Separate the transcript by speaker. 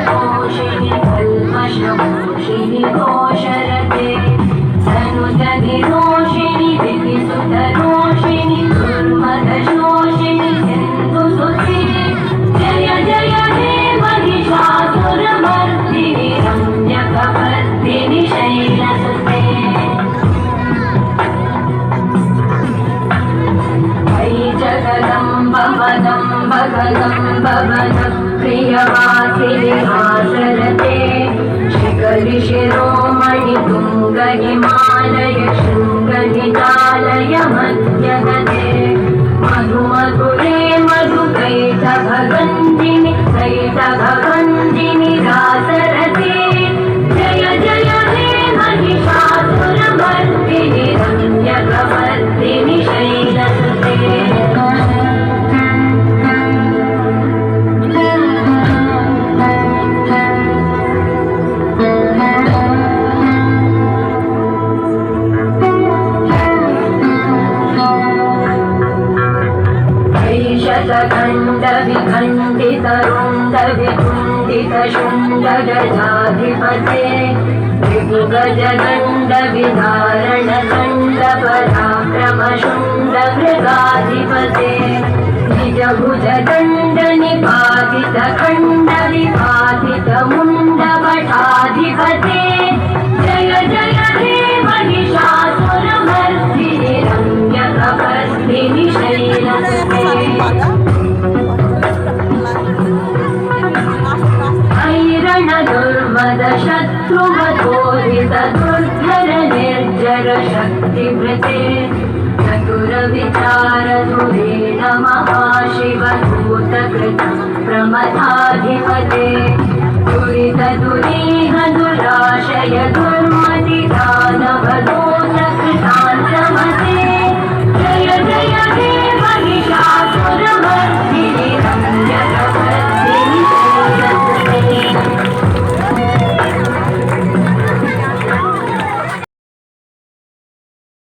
Speaker 1: पोषिणि कल्मषमोषिणि दोषरते तनुजनिरोषिणि विधिसुतरोषिणि दुर्मदशोषिणि सिन्धुसुते जय जय हे महिषासुरमर्दिनि रम्यकपर्दिनि शैलसुते भवनं प्रियवासिनि हासरते शिखरि शिरोमणि तुङ्गहिमालय शृङ्गनिजालय मध्यगते मधुमधुरे मधुकैटभगञ्जिनि कैटभगञ्जिनि रासरते जय जय हे महिषासुरमर्दिनि रम्यकपर्दिनि शैलसुते शतखण्डविखण्डितरुण्डवितुण्डितशुण्डगजाधिपते ऋतुगजगण्डविधारणखण्डपराक्रमशुण्डमृगाधिपते निजभुजदण्डनिपातितखण्डविपातितमुण्डभटाधिपते जय जय हे महिषासुरमर्दिनि रम्यकपर्दिनि शैलसुते दुर्मदशत्रुवतोदित दुर्धर निर्जर शक्तिवृते चतुरविचार धुरेण महाशिवभूतकृत प्रमथाधिपते दुरित दुरीह दुराशय